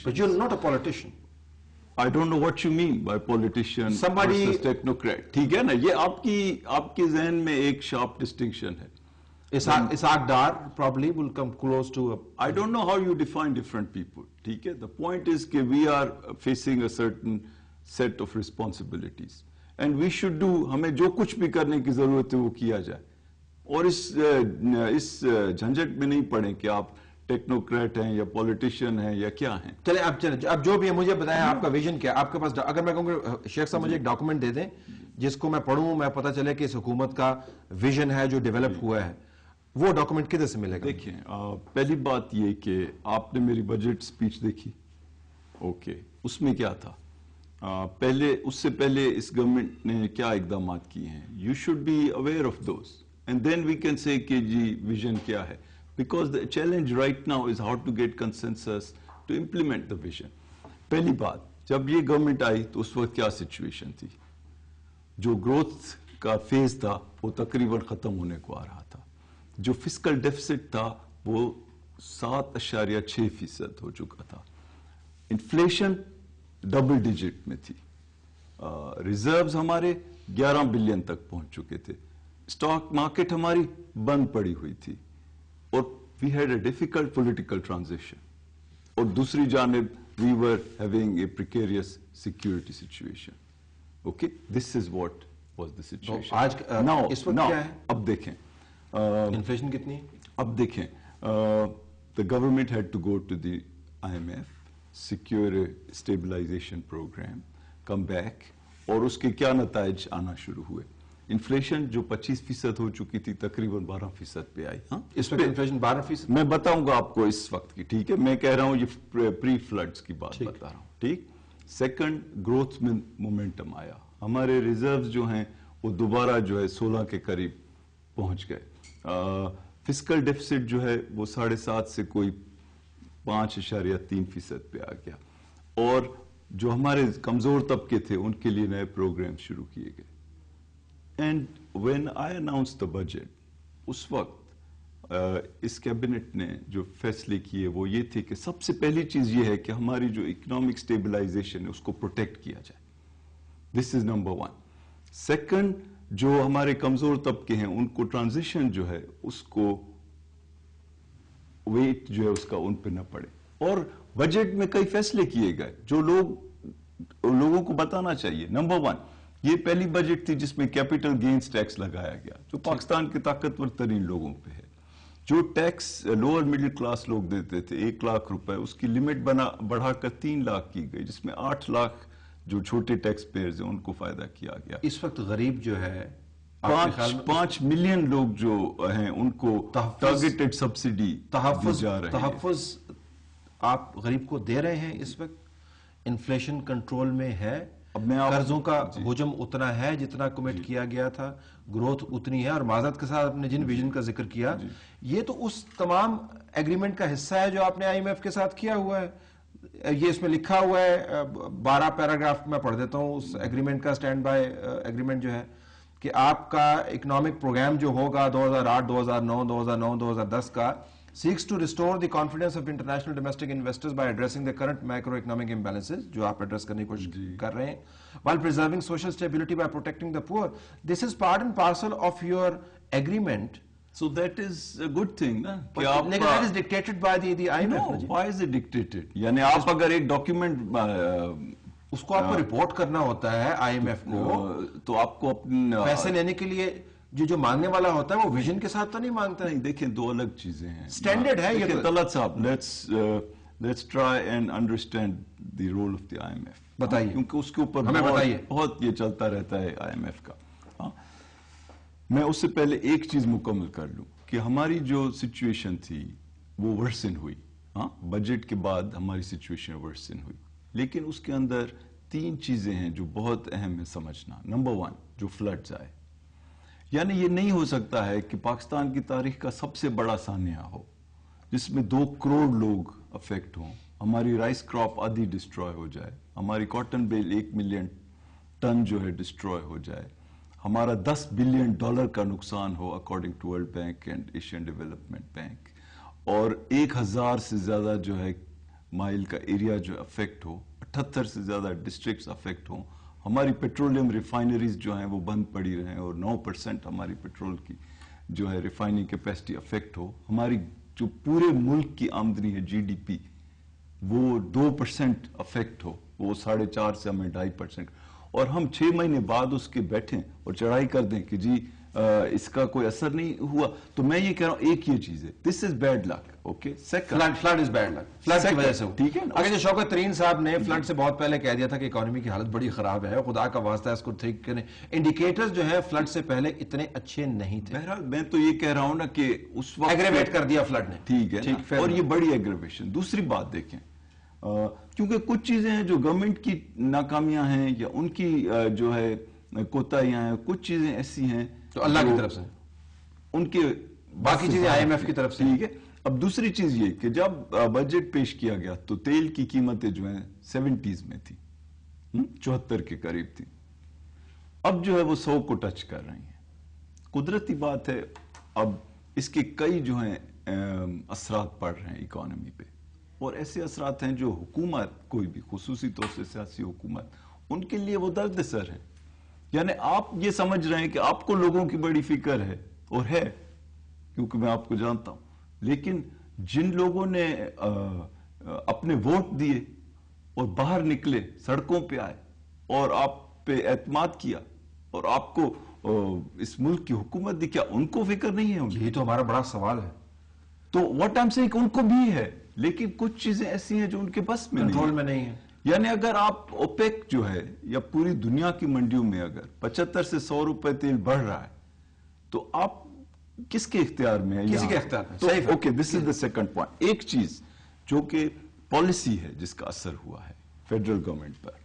But you're not a politician. I don't know what you mean by politician versus technocrat. ٹھیک ہے نا, یہ آپ کے ذہن میں ایک شارپ ڈسٹنکشن ہے. Isaac Dar probably will come close to I don't know how you define different people. ٹھیک ہے, the point is کہ we are facing a certain set of responsibilities and we should do, ہمیں جو کچھ بھی کرنے کی ضرورت ہے وہ کیا جائے, اور اس جھنجٹ میں نہیں پڑیں کہ آپ ٹیکنوکریٹ ہیں یا پولیٹیشین ہیں یا کیا ہیں. چلیں اب جو بھی ہے مجھے بتائیں آپ کا ویژن کیا ہے. آپ کے پاس اگر میں کہوں کہ شیخ صاحب مجھے ایک ڈاکومنٹ دے دیں جس کو میں پڑھوں, میں پتہ چلے کہ اس حکومت کا ویژن ہے جو ڈیولپ ہوا ہے, وہ ڈاکومنٹ کدھر سے ملے گا؟ دیکھیں, پہلی بات یہ کہ آپ نے میری بجٹ سپیچ دیکھی, اوکے, اس میں کیا تھا؟ اس سے پہلے اس گورنمنٹ نے کیا اقدامات کیے ہیں, you should be aware of those and then we can say کہ جی ویژن کیا ہے. Because the challenge right now is how to get consensus to implement the vision. پہلی بات, جب یہ گورنمنٹ آئی تو اس وقت کیا سچویشن تھی؟ جو گروتھ کا فیز تھا وہ تقریباً ختم ہونے کو آ رہا تھا. جو فسکل ڈیفیسٹ تھا وہ 7.6% ہو چکا تھا. انفلیشن ڈبل ڈیجٹ میں تھی. ریزروز ہمارے 11 بلین تک پہنچ چکے تھے. اسٹاک مارکیٹ ہماری بند پڑی ہوئی تھی. اور we had a difficult political transition. اور دوسری جانب we were having a precarious security situation. Okay, this is what was the situation. آج اس وقت کیا ہے؟ اب دیکھیں انفلیشن کتنی ہے؟ اب دیکھیں, the government had to go to the IMF, secure a stabilization program, come back, اور اس کے کیا نتائج آنا شروع ہوئے. انفلیشن جو 25% ہو چکی تھی تقریباً 12% پہ آئی. اس وقت انفلیشن 12%. میں بتاؤں گا آپ کو اس وقت کی, ٹھیک ہے, میں کہہ رہا ہوں یہ پری فلڈز کی بات بتا رہا ہوں, ٹھیک. سیکنڈ, گروتھ میں مومنٹم آیا. ہمارے ریزروز جو ہیں وہ دوبارہ جو ہے 16 کے قریب پہنچ گئے. فسکل ڈیفیسٹ جو ہے وہ 7.5 سے کوئی 5.3% پہ آ گیا. اور جو ہمارے کمزور طبقے تھے ان کے لیے نئے پروگرام شروع کیے گئے. And when I announced the budget, اس وقت اس کیبنٹ نے جو فیصلے کیے وہ یہ تھے کہ سب سے پہلی چیز یہ ہے کہ ہماری جو اکنامک اسٹیبلائزیشن ہے اس کو پروٹیکٹ کیا جائے. دس از نمبر 1. سیکنڈ, جو ہمارے کمزور طبقے ہیں ان کو ٹرانزیشن جو ہے اس کو ویٹ جو ہے اس کا ان پہ نہ پڑے. اور بجٹ میں کئی فیصلے کیے گئے جو لوگوں کو بتانا چاہیے. نمبر 1, یہ پہلی بجٹ تھی جس میں کیپٹل گینز ٹیکس لگایا گیا جو پاکستان کے طاقتور ترین لوگوں پہ ہے. جو ٹیکس لوور مڈل کلاس لوگ دیتے تھے 1 لاکھ روپے, اس کی لمٹ بڑھا کر 3 لاکھ کی گئی, جس میں 8 لاکھ جو چھوٹے ٹیکس پیئرز ہیں ان کو فائدہ کیا گیا. اس وقت غریب جو ہے 5 ملین لوگ جو ہیں ان کو ٹارگیٹڈ سبسڈی تحفظ آپ غریب کو دے رہے ہیں اس وقت. انفلیشن کنٹرول میں ہے, قرضوں کا حجم اتنا ہے جتنا کمٹ کیا گیا تھا, گروتھ اتنی ہے. اور معذرت کے ساتھ آپ نے جن ویژن کا ذکر کیا یہ تو اس تمام ایگریمنٹ کا حصہ ہے جو آپ نے IMF کے ساتھ کیا ہوا ہے. یہ اس میں لکھا ہوا ہے 12 پیراگراف میں پڑھ دیتا ہوں اس ایگریمنٹ کا, سٹینڈ بائی ایگریمنٹ جو ہے کہ آپ کا اکنامک پروگرام جو ہوگا 2008, 2009, 2009, 2010 کا seeks to restore the confidence of international domestic investors by addressing the current macroeconomic imbalances جو آپ ایڈریس کرنے کی کوشش کر رہے ہیں, while preserving social stability by protecting the poor. This is part and parcel of your agreement. So that is a good thing, نا. But that is dictated by the IMF. No, why is it dictated? یعنی آپ اگر ایک document اس کو آپ کو report کرنا ہوتا ہے IMF کو, تو آپ کو اپنے پیسے لینے کے لیے جو مانگنے والا ہوتا ہے وہ ویژن کے ساتھ تو نہیں مانگتا. نہیں, دیکھیں دو الگ چیزیں ہیں. سٹینڈرڈ ہے یہ. طلعت صاحب, let's try and understand the role of the IMF. بتائیے, کیونکہ اس کے اوپر بہت یہ چلتا رہتا ہے IMF کا. میں اس سے پہلے ایک چیز مکمل کر لوں کہ ہماری جو سچویشن تھی وہ ورسن ہوئی. بجٹ کے بعد ہماری سچویشن ورسن ہوئی, لیکن اس کے اندر 3 چیزیں ہیں جو بہت اہم ہے سمجھنا. نمبر 1, جو فلڈز آئے. یعنی یہ نہیں ہو سکتا ہے کہ پاکستان کی تاریخ کا سب سے بڑا سانحہ ہو جس میں 2 کروڑ لوگ افیکٹ ہوں, ہماری رائس کراپ آدھی ڈسٹروائے ہو جائے, ہماری کاٹن بیل 1 ملین ٹن جو ہے ڈسٹروائے ہو جائے, ہمارا $10 بلین کا نقصان ہو according to World Bank and Asian Development Bank, اور 1000 سے زیادہ جو ہے مائل کا ایریا جو افیکٹ ہو, 78 سے زیادہ ڈسٹرکٹس افیکٹ ہوں, ہماری پیٹرولیم ریفائنریز جو ہیں وہ بند پڑی رہیں اور 9% ہماری پیٹرول کی جو ہے ریفائننگ کیپیسٹی افیکٹ ہو, ہماری جو پورے ملک کی آمدنی ہے جی ڈی پی وہ 2% افیکٹ ہو, وہ 4.5 سے ہمیں 2.5%, اور ہم 6 مہینے بعد اس کے بیٹھیں اور چڑھائی کر دیں کہ جی اس کا کوئی اثر نہیں ہوا, تو میں یہ کہہ رہا ہوں ایک یہ چیز ہے, this is bad luck. Okay, flood is bad luck, flood کی وجہ سے. ٹھیک ہے, اگر جو شوکت ترین صاحب نے فلڈ سے بہت پہلے کہہ دیا تھا کہ اکانومی کی حالت بڑی خراب ہے, خدا کا واسطہ اس کو ٹھیک کریں, انڈیکیٹرز جو ہے فلڈ سے پہلے اتنے اچھے نہیں تھے. بہرحال میں تو یہ کہہ رہا ہوں نا کہ اس وقت ایگریویٹ کر دیا فلڈ نے. ٹھیک ہے, اور یہ بڑی ایگریویشن. دوسری بات دیکھیں, کیونکہ کچھ چیزیں ہیں جو گورنمنٹ کی ناکامیاں ہیں یا ان کی جو ہے کوتاہیاں ہیں, کچھ چیزیں ایسی ہیں تو اللہ کی طرف سے, ان کے باقی چیزیں آئی ایم ایف کی طرف سے. ٹھیک ہے, اب دوسری چیز یہ کہ جب بجٹ پیش کیا گیا تو تیل کی قیمتیں جو ہیں 70s میں تھی, 74 کے قریب تھی, اب جو ہے وہ 100 کو ٹچ کر رہی ہیں. قدرتی بات ہے, اب اس کے کئی جو ہیں اثرات پڑ رہے ہیں اکانومی پہ, اور ایسے اثرات ہیں جو حکومت, کوئی بھی خصوصی طور سے سیاسی حکومت, ان کے لیے وہ درد سر ہے. یعنی آپ یہ سمجھ رہے ہیں کہ آپ کو لوگوں کی بڑی فکر ہے, اور ہے کیونکہ میں آپ کو جانتا ہوں, لیکن جن لوگوں نے اپنے ووٹ دیے اور باہر نکلے, سڑکوں پہ آئے اور آپ پہ اعتماد کیا اور آپ کو اس ملک کی حکومت دی, کیا ان کو فکر نہیں ہے؟ یہی تو ہمارا بڑا سوال ہے. تو واٹ آئی ایم سیئنگ ان کو بھی ہے, لیکن کچھ چیزیں ایسی ہیں جو ان کے بس میں کنٹرول میں نہیں ہے. یعنی اگر آپ اوپیک جو ہے یا پوری دنیا کی منڈیوں میں اگر 75 سے 100 روپے تیل بڑھ رہا ہے تو آپ کس کے اختیار میں ہے؟ کسی کے اختیار میں. صحیح. Okay, this is the second point. ایک چیز جو کہ پالیسی ہے جس کا اثر ہوا ہے فیڈرل گورنمنٹ پر,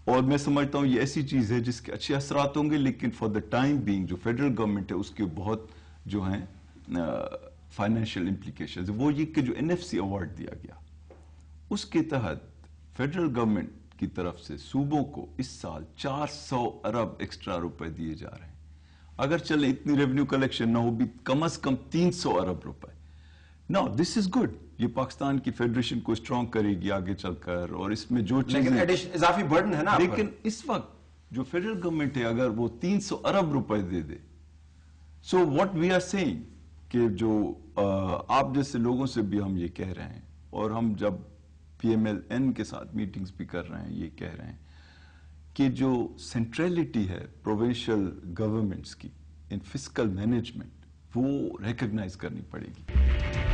اور میں سمجھتا ہوں یہ ایسی چیز ہے جس کے اچھے اثرات ہوں گے, لیکن فار دا ٹائم بینگ جو فیڈرل گورنمنٹ ہے اس کے بہت جو ہیں فائنینشیل امپلیکیشنز. وہ یہ کہ جو NFC ایوارڈ دیا گیا, اس کے تحت فیڈرل گورنمنٹ کی طرف سے صوبوں کو اس سال 400 ارب ایکسٹرا روپے دیے جا رہے ہیں. اگر چلے اتنی ریونیو کلیکشن نہ ہو بھی, کم از کم 300 ارب روپے. نو دس از گڈ, یہ پاکستان کی فیڈریشن کو اسٹرانگ کرے گی آگے چل کر, اور اس میں جو چیزیں اضافی برڈن ہے نا. لیکن اس وقت جو فیڈرل گورنمنٹ ہے اگر وہ 300 ارب روپے دے دے, so what we are seeing کہ جو آپ جیسے لوگوں سے بھی ہم یہ کہہ رہے ہیں, اور ہم جب PMLN کے ساتھ میٹنگز بھی کر رہے ہیں, یہ کہہ رہے ہیں کہ جو سینٹریلٹی ہے پروونشل گورنمنٹس کی ان فسکل مینجمنٹ, وہ ریکگنائز کرنی پڑے گی.